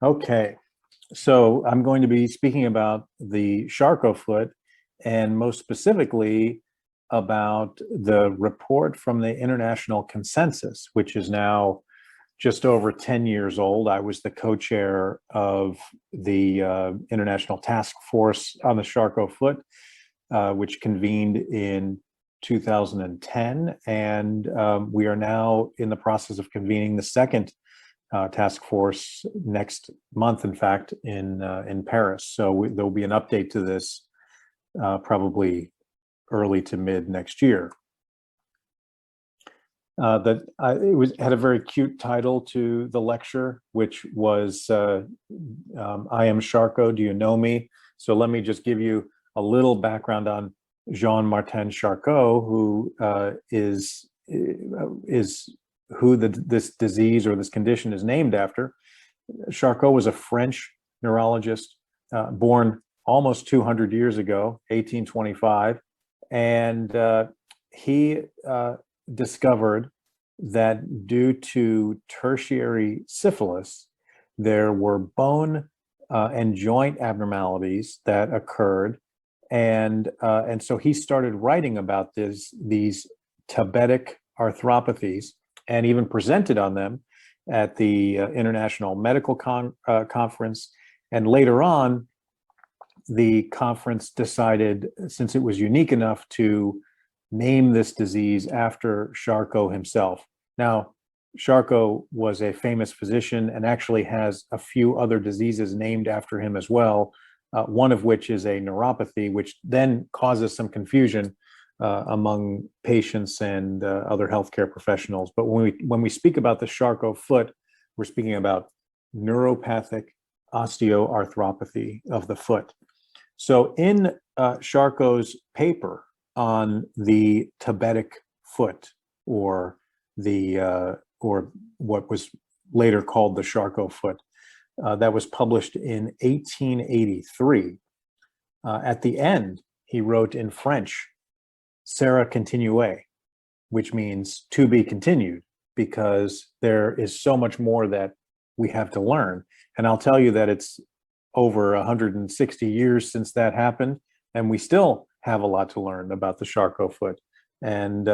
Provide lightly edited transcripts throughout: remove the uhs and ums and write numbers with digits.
Okay, so I'm going to be speaking about the Charcot foot, and most specifically about the report from the International Consensus, which is now just over 10 years old. I was the co-chair of the International Task Force on the Charcot foot, which convened in 2010, and we are now in the process of convening the second task force next month, in fact, in Paris. So there'll be an update to this probably early to mid next year. It had a very cute title to the lecture, which was I am Charcot, do you know me? So let me just give you a little background on Jean-Martin Charcot, who is who this disease or this condition is named after. Charcot was a French neurologist born almost 200 years ago, 1825, and he discovered that due to tertiary syphilis, there were bone and joint abnormalities that occurred, and so he started writing about these tabetic arthropathies, and even presented on them at the International Medical Conference. And later on, the conference decided, since it was unique enough, to name this disease after Charcot himself. Now, Charcot was a famous physician and actually has a few other diseases named after him as well, one of which is a neuropathy, which then causes some confusion among patients and other healthcare professionals. But when we speak about the Charcot foot, we're speaking about neuropathic osteoarthropathy of the foot. So in Charcot's paper on the tabetic foot, or what was later called the Charcot foot, that was published in 1883, at the end he wrote in French, "Sera continue," which means to be continued, because there is so much more that we have to learn. And I'll tell you that it's over 160 years since that happened, and we still have a lot to learn about the Charcot foot. And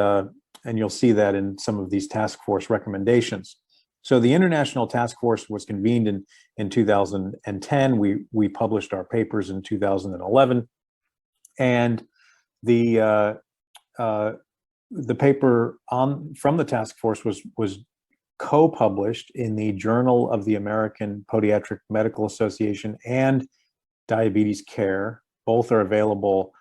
you'll see that in some of these task force recommendations. So the International Task Force was convened in 2010. We published our papers in 2011, and the paper from the task force was co-published in the Journal of the American Podiatric Medical Association and Diabetes Care. Both are available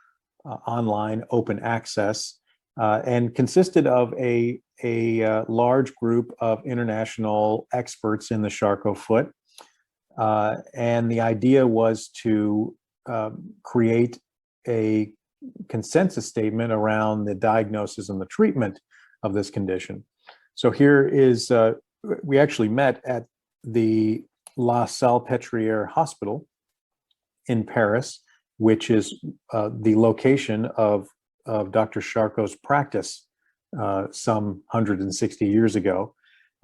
online, open access, and consisted of a large group of international experts in the Charcot foot. And the idea was to create a consensus statement around the diagnosis and the treatment of this condition. So here is, we actually met at the La Salpêtrière Hospital in Paris, which is the location of Dr. Charcot's practice some 160 years ago.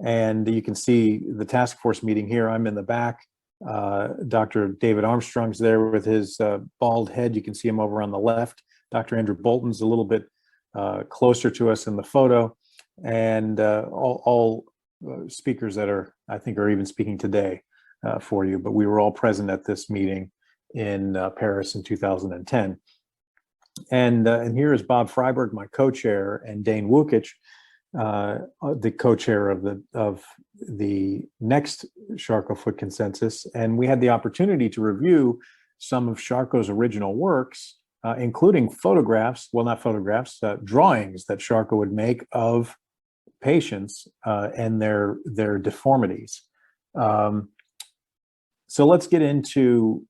And you can see the task force meeting here. I'm in the back. Dr. David Armstrong's there with his bald head. You can see him over on the left. Dr. Andrew Bolton's a little bit closer to us in the photo. And all speakers that I think are even speaking today for you. But we were all present at this meeting in Paris in 2010. And here is Bob Freiberg, my co-chair, and Dane Wukic, the co-chair of the next Charcot foot consensus. And we had the opportunity to review some of Charcot's original works, including photographs, well, not photographs, drawings that Charcot would make of patients and their deformities. So let's get into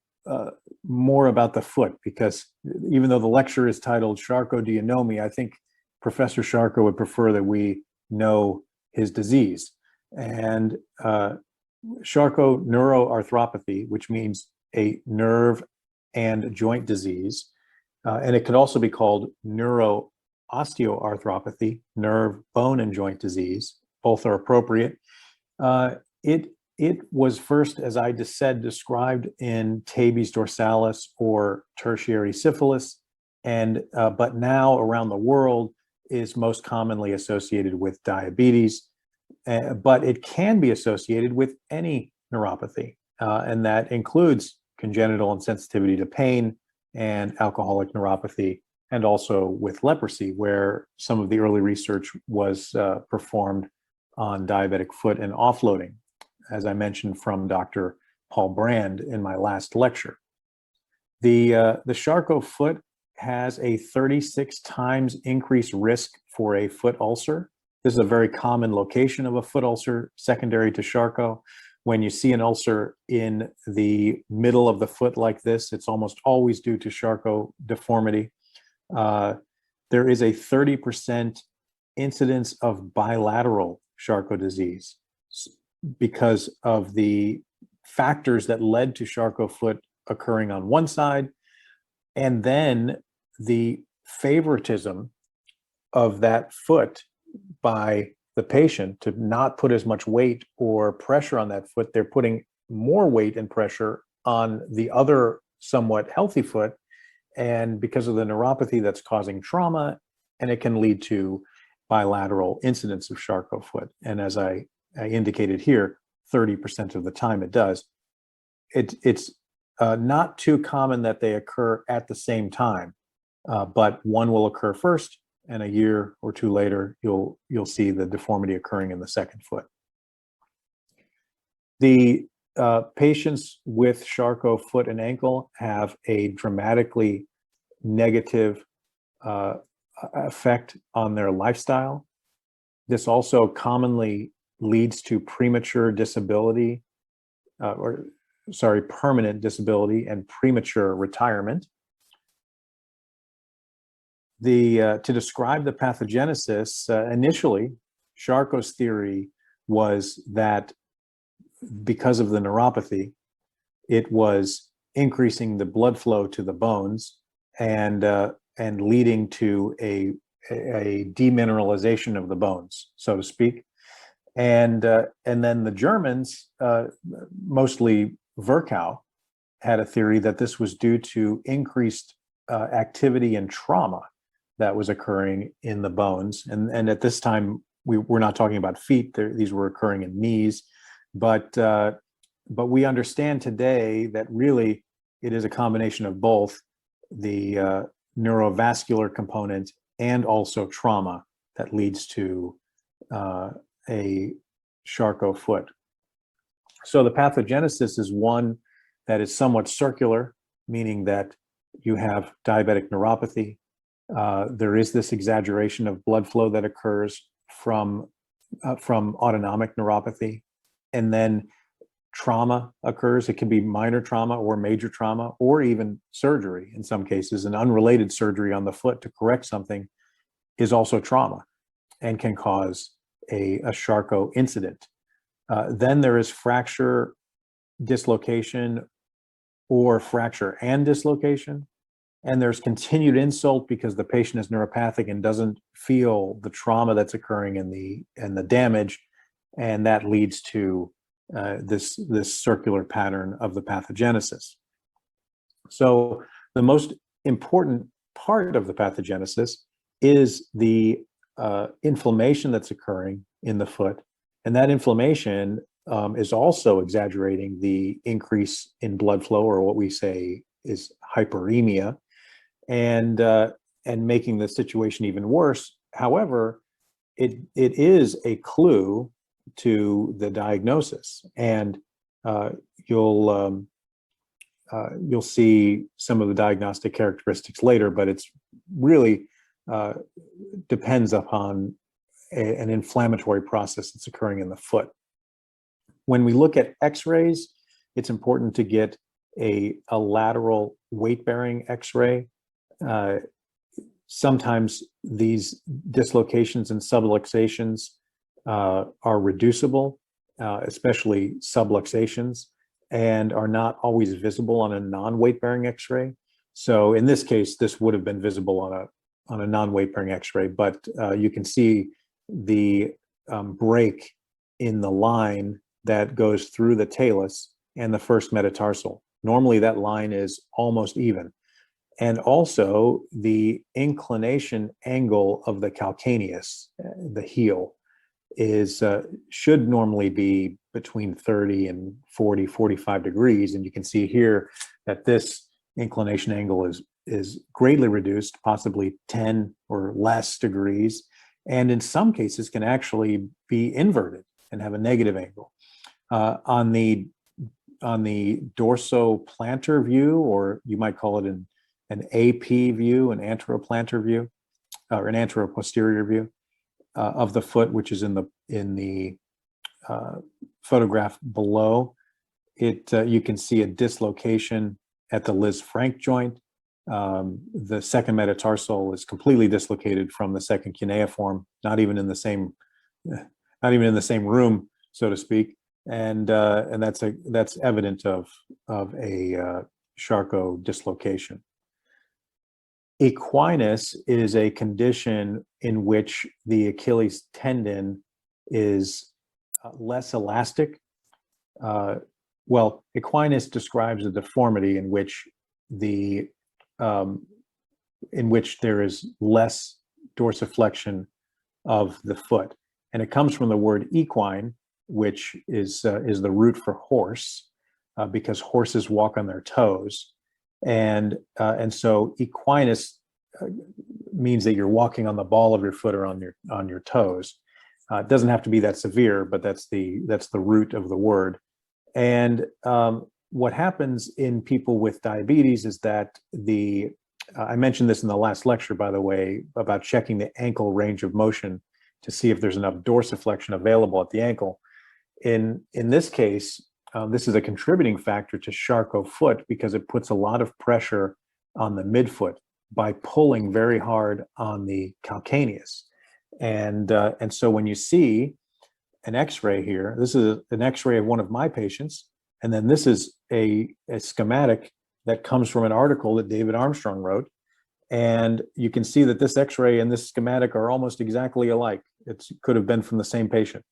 more about the foot, because even though the lecture is titled Charcot, do you know me? I think Professor Charcot would prefer that we know his disease. And Charcot neuroarthropathy, which means a nerve and joint disease, and it could also be called neuroosteoarthropathy, nerve, bone, and joint disease. Both are appropriate. It it was first, as I just said, described in tabes dorsalis or tertiary syphilis, and but now around the world is most commonly associated with diabetes, but it can be associated with any neuropathy, and that includes congenital insensitivity to pain and alcoholic neuropathy, and also with leprosy, where some of the early research was performed on diabetic foot and offloading, as I mentioned from Dr. Paul Brand in my last lecture. The Charcot foot has a 36 times increased risk for a foot ulcer. This is a very common location of a foot ulcer secondary to Charcot. When you see an ulcer in the middle of the foot like this, it's almost always due to Charcot deformity. There is a 30% incidence of bilateral Charcot disease because of the factors that led to Charcot foot occurring on one side, and then the favoritism of that foot by the patient to not put as much weight or pressure on that foot. They're putting more weight and pressure on the other somewhat healthy foot, and because of the neuropathy that's causing trauma, and it can lead to bilateral incidence of Charcot foot. And as I indicated here, 30% of the time it does. It's not too common that they occur at the same time, but one will occur first, and a year or two later, you'll see the deformity occurring in the second foot. The patients with Charcot foot and ankle have a dramatically negative effect on their lifestyle. This also commonly leads to premature disability, permanent disability and premature retirement. To describe the pathogenesis, initially, Charcot's theory was that because of the neuropathy, it was increasing the blood flow to the bones and leading to a demineralization of the bones, so to speak. And then the Germans, mostly Virchow, had a theory that this was due to increased activity and trauma that was occurring in the bones. And at this time, we're not talking about feet. These were occurring in knees. But we understand today that really it is a combination of both the neurovascular component and also trauma that leads to a Charcot foot. So the pathogenesis is one that is somewhat circular, meaning that you have diabetic neuropathy. There is this exaggeration of blood flow that occurs from autonomic neuropathy, and then trauma occurs. It can be minor trauma or major trauma, or even surgery in some cases. An unrelated surgery on the foot to correct something is also trauma and can cause a Charcot incident. Then there is fracture, dislocation, or fracture and dislocation. And there's continued insult because the patient is neuropathic and doesn't feel the trauma that's occurring in the damage, and that leads to this circular pattern of the pathogenesis. So the most important part of the pathogenesis is the inflammation that's occurring in the foot, and that inflammation is also exaggerating the increase in blood flow, or what we say is hyperemia, and making the situation even worse. However, it is a clue to the diagnosis, and you'll see some of the diagnostic characteristics later, but it's really depends upon an inflammatory process that's occurring in the foot. When we look at X-rays, it's important to get a lateral weight-bearing X-ray. Sometimes these dislocations and subluxations are reducible, especially subluxations, and are not always visible on a non-weight-bearing X-ray. So in this case, this would have been visible on a non-weight-bearing X-ray, but you can see the break in the line that goes through the talus and the first metatarsal. Normally that line is almost even. And also the inclination angle of the calcaneus, the heel, is should normally be between 30 and 40, 45 degrees. And you can see here that this inclination angle is greatly reduced, possibly 10 or less degrees, and in some cases can actually be inverted and have a negative angle. On the dorsoplantar view, or you might call it an AP view, an anteroplantar view, or an anteroposterior view of the foot, which is in the photograph below. You can see a dislocation at the Liz-Frank joint. The second metatarsal is completely dislocated from the second cuneiform, not even in the same room, so to speak. And that's evident of a Charcot dislocation. Equinus is a condition in which the Achilles tendon is less elastic. Well, equinus describes a deformity in which there is less dorsiflexion of the foot, and it comes from the word equine, which is the root for horse, because horses walk on their toes, and so equinus means that you're walking on the ball of your foot or on your toes. It doesn't have to be that severe, but that's the root of the word. And what happens in people with diabetes is that I mentioned this in the last lecture, by the way, about checking the ankle range of motion to see if there's enough dorsiflexion available at the ankle. In this case, this is a contributing factor to Charcot foot because it puts a lot of pressure on the midfoot by pulling very hard on the calcaneus. And so when you see an X-ray here, this is an X-ray of one of my patients, and then this is a schematic that comes from an article that David Armstrong wrote. And you can see that this X-ray and this schematic are almost exactly alike. It could have been from the same patient.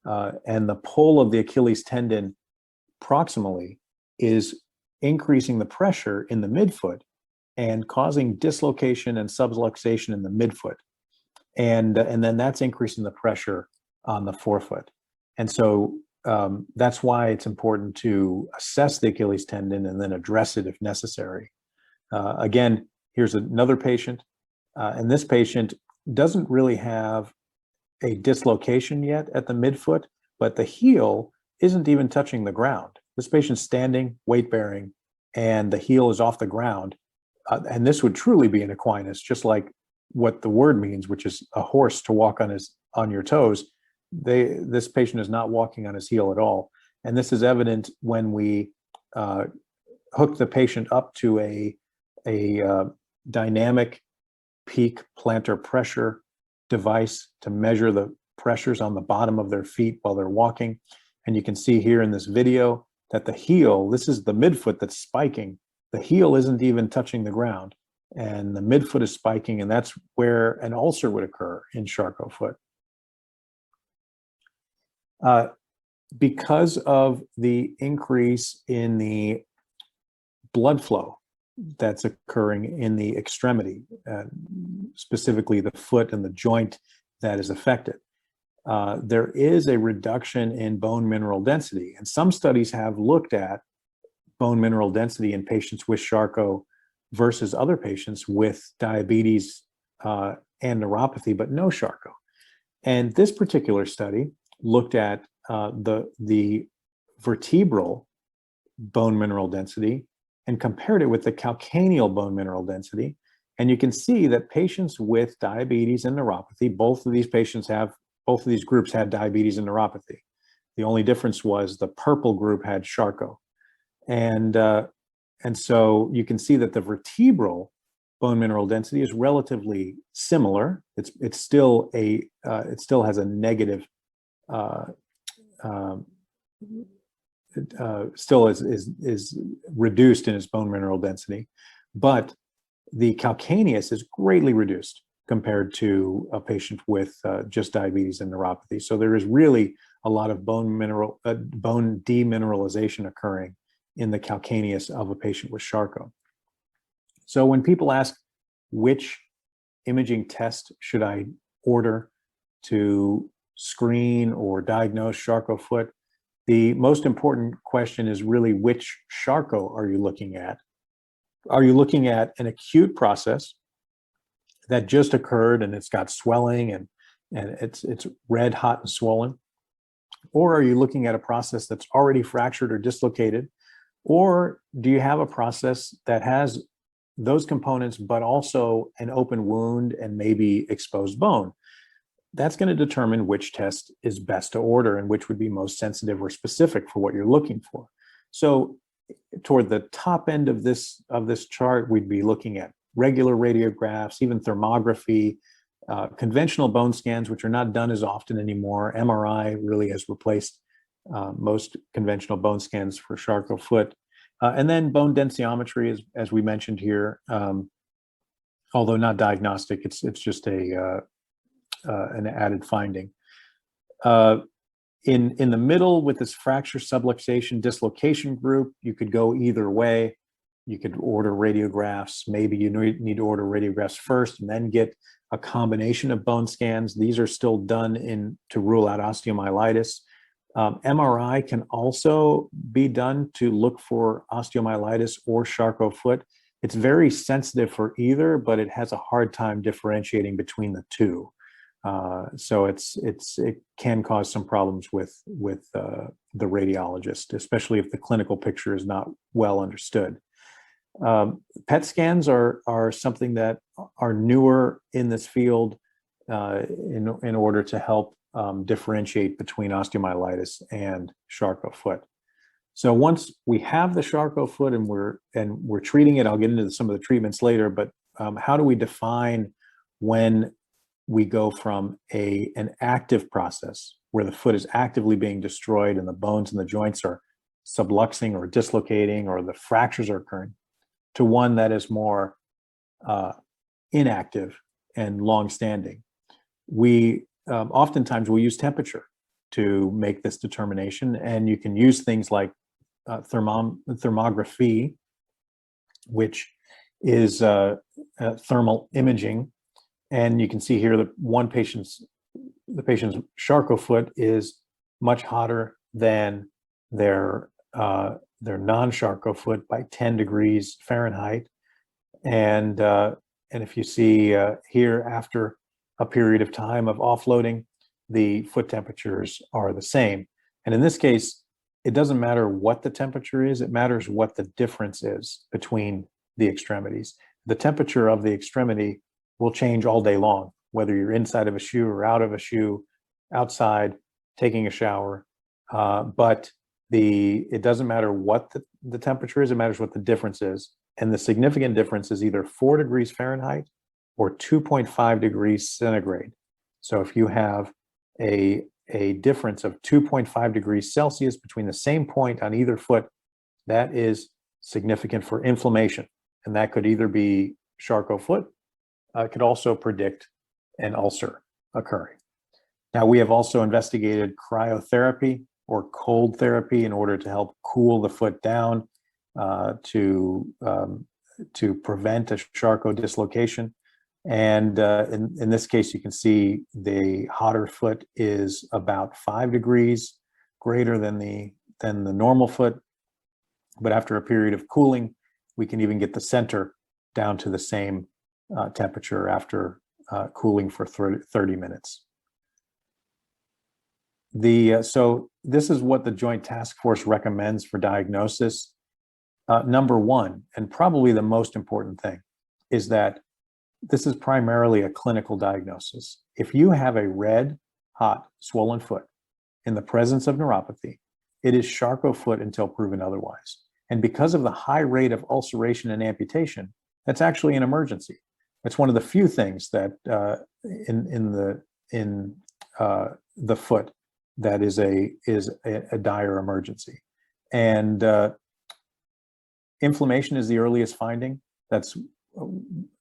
And the pull of the Achilles tendon proximally is increasing the pressure in the midfoot and causing dislocation and subluxation in the midfoot. And then that's increasing the pressure on the forefoot. And so that's why it's important to assess the Achilles tendon and then address it if necessary. Again, here's another patient, and this patient doesn't really have a dislocation yet at the midfoot, but the heel isn't even touching the ground. This patient's standing, weight bearing, and the heel is off the ground. And this would truly be an equinus, just like what the word means, which is a horse to walk on your toes. This patient is not walking on his heel at all. And this is evident when we hook the patient up to a dynamic peak plantar pressure device to measure the pressures on the bottom of their feet while they're walking. And you can see here in this video that the heel, this is the midfoot that's spiking. The heel isn't even touching the ground, and the midfoot is spiking, and that's where an ulcer would occur in Charcot foot. Because of the increase in the blood flow that's occurring in the extremity, specifically the foot and the joint that is affected, there is a reduction in bone mineral density. And some studies have looked at bone mineral density in patients with Charcot versus other patients with diabetes and neuropathy, but no Charcot. And this particular study looked at the vertebral bone mineral density and compared it with the calcaneal bone mineral density. And you can see that patients with diabetes and neuropathy, both of these groups had diabetes and neuropathy. The only difference was the purple group had Charcot. And so you can see that the vertebral bone mineral density is relatively similar. It still has a negative, still is reduced in its bone mineral density, but the calcaneus is greatly reduced. compared to a patient with just diabetes and neuropathy. So there is really a lot of bone demineralization occurring in the calcaneus of a patient with Charcot. So when people ask which imaging test should I order to screen or diagnose Charcot foot, the most important question is really which Charcot are you looking at? Are you looking at an acute process that just occurred and it's got swelling and it's red hot and swollen? Or are you looking at a process that's already fractured or dislocated? Or do you have a process that has those components but also an open wound and maybe exposed bone? That's going to determine which test is best to order and which would be most sensitive or specific for what you're looking for. So toward the top end of this chart, we'd be looking at regular radiographs, even thermography, conventional bone scans, which are not done as often anymore. MRI really has replaced most conventional bone scans for Charcot foot. And then bone densitometry, as we mentioned here, although not diagnostic, it's just an added finding. In the middle with this fracture, subluxation, dislocation group, you could go either way. You could order radiographs. Maybe you need to order radiographs first and then get a combination of bone scans. These are still done to rule out osteomyelitis. MRI can also be done to look for osteomyelitis or Charcot foot. It's very sensitive for either, but it has a hard time differentiating between the two. So it can cause some problems with the radiologist, especially if the clinical picture is not well understood. PET scans are something that are newer in this field in order to help differentiate between osteomyelitis and Charcot foot. So once we have the Charcot foot and we're treating it, I'll get into some of the treatments later, but how do we define when we go from an active process where the foot is actively being destroyed and the bones and the joints are subluxing or dislocating or the fractures are occurring, to one that is more inactive and long-standing? We oftentimes will use temperature to make this determination, and you can use things like thermography, which is thermal imaging. And you can see here that the patient's Charcot foot is much hotter than their non-Charcot foot by 10 degrees Fahrenheit. And if you see here, after a period of time of offloading, the foot temperatures are the same. And in this case, it doesn't matter what the temperature is, it matters what the difference is between the extremities. The temperature of the extremity will change all day long, whether you're inside of a shoe or out of a shoe, outside, taking a shower. But it doesn't matter what the temperature is, it matters what the difference is. And the significant difference is either 4 degrees Fahrenheit or 2.5 degrees centigrade. So if you have a difference of 2.5 degrees Celsius between the same point on either foot, that is significant for inflammation. And that could either be Charcot foot, could also predict an ulcer occurring. Now, we have also investigated cryotherapy or cold therapy in order to help cool the foot down to prevent a Charcot dislocation. And in this case, you can see the hotter foot is about 5 degrees greater than the normal foot. But after a period of cooling, we can even get the center down to the same temperature after cooling for 30 minutes. So this is what the Joint Task Force recommends for diagnosis. Number one, and probably the most important thing, is that this is primarily a clinical diagnosis. If you have a red, hot, swollen foot in the presence of neuropathy, it is Charcot foot until proven otherwise. And because of the high rate of ulceration and amputation, that's actually an emergency. It's one of the few things that in the foot that is a dire emergency. And inflammation is the earliest finding. That's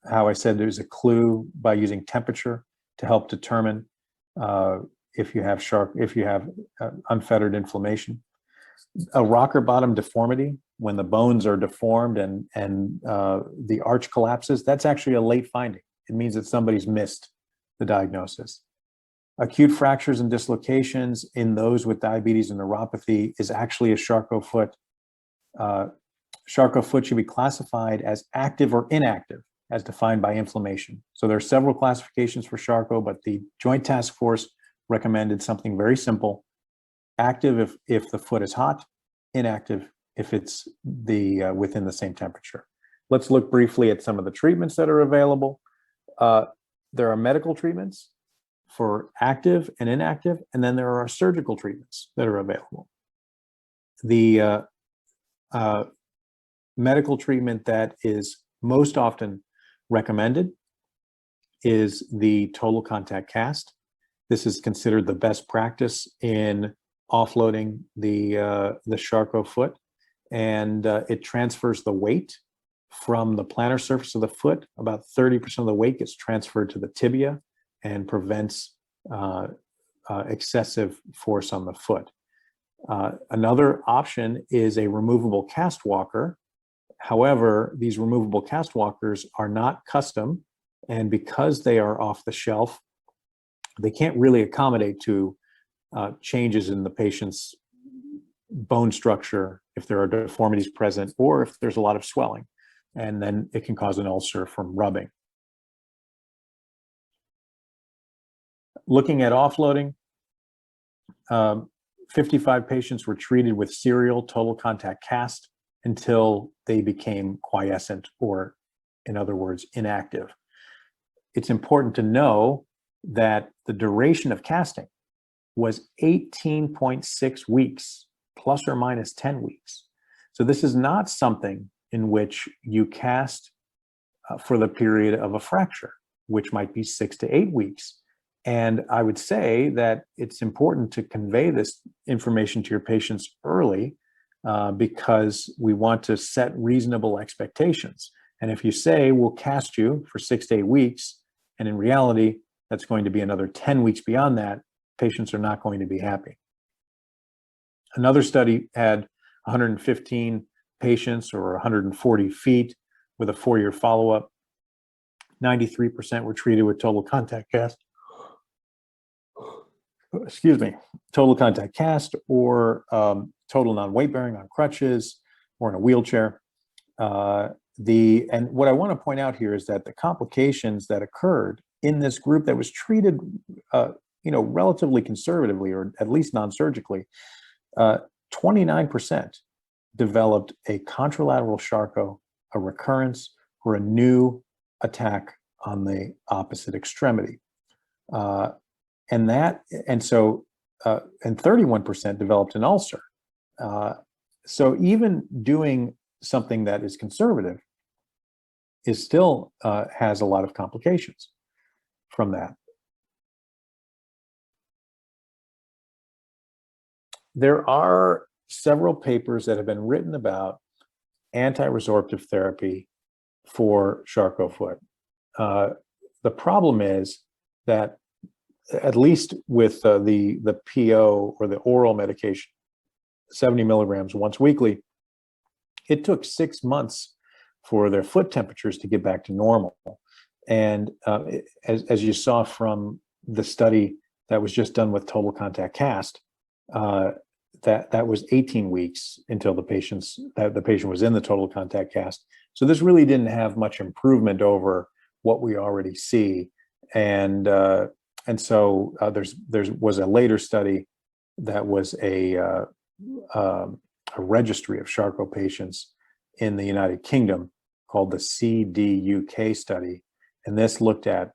how I said there's a clue by using temperature to help determine if you have unfettered inflammation. A rocker bottom deformity, when the bones are deformed and the arch collapses, that's actually a late finding. It means that somebody's missed the diagnosis. Acute fractures and dislocations in those with diabetes and neuropathy is actually a Charcot foot. Charcot foot should be classified as active or inactive, as defined by inflammation. So there are several classifications for Charcot, but the Joint Task Force recommended something very simple: active if the foot is hot, inactive if it's within the same temperature. Let's look briefly at some of the treatments that are available. There are medical treatments for active and inactive, and then there are surgical treatments that are available. The medical treatment that is most often recommended is the total contact cast. This is considered the best practice in offloading the Charcot foot, and it transfers the weight from the plantar surface of the foot. About 30% of the weight gets transferred to the tibia and prevents excessive force on the foot. Another option is a removable cast walker. However, these removable cast walkers are not custom, and because they are off the shelf, they can't really accommodate to changes in the patient's bone structure if there are deformities present or if there's a lot of swelling, and then it can cause an ulcer from rubbing. Looking at offloading, 55 patients were treated with serial total contact cast until they became quiescent, or in other words, inactive. It's important to know that the duration of casting was 18.6 weeks, plus or minus 10 weeks. So this is not something in which you cast for the period of a fracture, which might be 6 to 8 weeks. And I would say that it's important to convey this information to your patients early, because we want to set reasonable expectations. And if you say, we'll cast you for 6 to 8 weeks, and in reality, that's going to be another 10 weeks beyond that, patients are not going to be happy. Another study had 115 patients, or 140 feet, with a 4-year follow-up. 93% were treated with total contact cast. Excuse me, total contact cast, or total non-weight bearing on crutches or in a wheelchair. And what I want to point out here is that the complications that occurred in this group that was treated, relatively conservatively, or at least non-surgically, 29% developed a contralateral Charcot, a recurrence, or a new attack on the opposite extremity. And 31% developed an ulcer. So even doing something that is conservative is still has a lot of complications from that. There are several papers that have been written about anti-resorptive therapy for Charcot foot. The problem is that, at least with the PO, or the oral medication, 70 milligrams once weekly, it took 6 months for their foot temperatures to get back to normal. And as you saw from the study that was just done with total contact cast, that was 18 weeks until the patient was in the total contact cast. So this really didn't have much improvement over what we already see. And so there was a later study that was a registry of Charcot patients in the United Kingdom called the CDUK study. And this looked at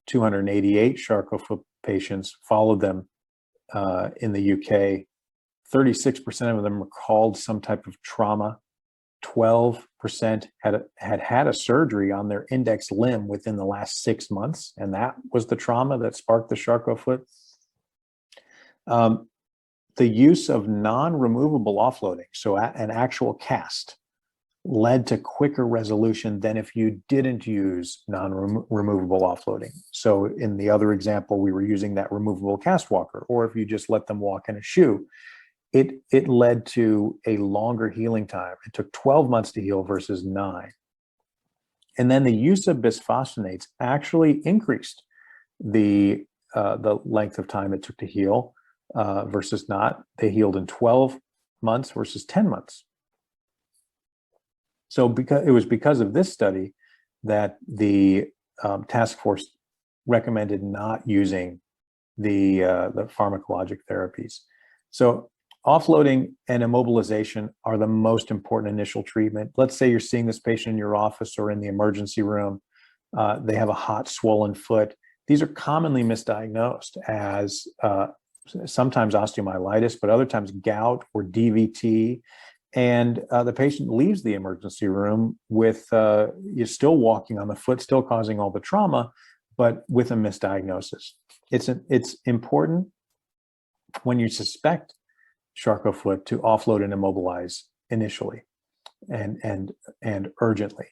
288 Charcot foot patients, followed them in the UK. 36% of them recalled some type of trauma. 12% had a surgery on their index limb within the last 6 months, and that was the trauma that sparked the Charcot foot. The use of non-removable offloading, so an actual cast, led to quicker resolution than if you didn't use non-removable offloading. So in the other example, we were using that removable cast walker, or if you just let them walk in a shoe, it led to a longer healing time. It took 12 months to heal versus 9. And then the use of bisphosphonates actually increased the length of time it took to heal versus not. They healed in 12 months versus 10 months. So because of this study that the task force recommended not using the pharmacologic therapies. So offloading and immobilization are the most important initial treatment. Let's say you're seeing this patient in your office or in the emergency room. They have a hot, swollen foot. These are commonly misdiagnosed as sometimes osteomyelitis, but other times gout or DVT. And the patient leaves the emergency room with, you're still walking on the foot, still causing all the trauma, but with a misdiagnosis. It's important when you suspect Charcot foot to offload and immobilize initially and urgently.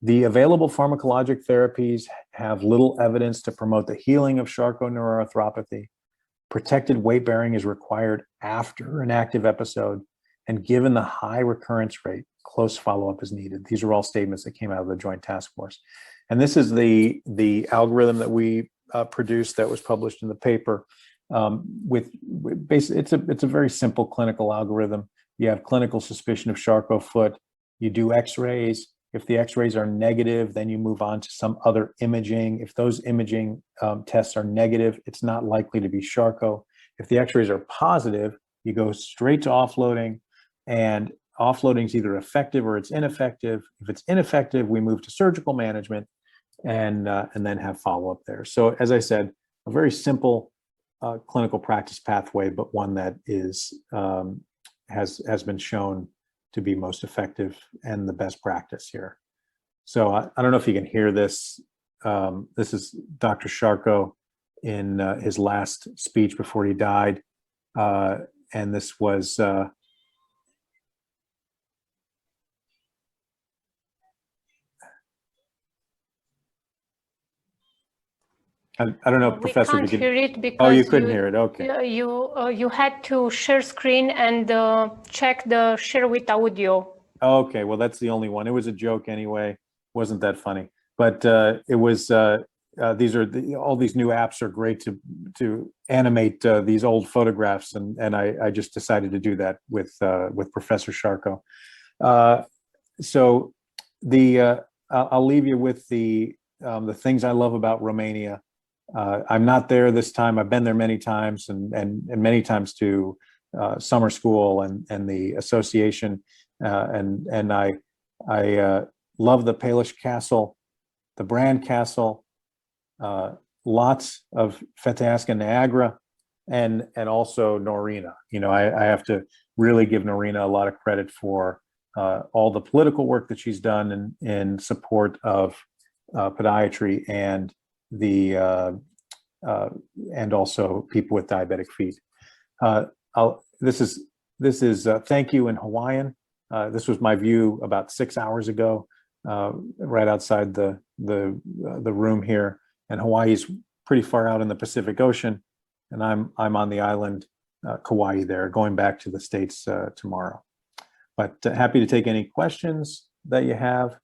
The available pharmacologic therapies have little evidence to promote the healing of Charcot neuroarthropathy. Protected weight bearing is required after an active episode, and given the high recurrence rate, close follow-up is needed. These are all statements that came out of the Joint Task Force. And this is the algorithm that we produced that was published in the paper. Basically, it's a very simple clinical algorithm. You have clinical suspicion of Charcot foot. You do X-rays. If the X-rays are negative, then you move on to some other imaging. If those imaging tests are negative, it's not likely to be Charcot. If the X-rays are positive, you go straight to offloading, and offloading is either effective or it's ineffective. If it's ineffective, we move to surgical management and then have follow-up there. So as I said, a very simple clinical practice pathway, but one that is has been shown to be most effective and the best practice here. So I don't know if you can hear this. This is Dr. Charcot in his last speech before he died. And this was I don't know, Professor. We can't hear it because oh, you couldn't hear it. Okay. You had to share screen and check the share with audio. Okay, well that's the only one. It was a joke anyway. Wasn't that funny? But it was. These are all these new apps are great to animate these old photographs, and I just decided to do that with Professor Charcot. So I'll leave you with the things I love about Romania. I'm not there this time. I've been there many times, and many times to summer school and the association. And I love the Palish Castle, the Brand Castle, lots of Feteasca Niagara, and also Norina. You know, I have to really give Norina a lot of credit for all the political work that she's done in support of podiatry and and also people with diabetic feet. This is thank you in Hawaiian. This was my view about 6 hours ago, right outside the room here. And Hawaii's pretty far out in the Pacific Ocean, and I'm on the island Kauai there, going back to the States tomorrow. But happy to take any questions that you have.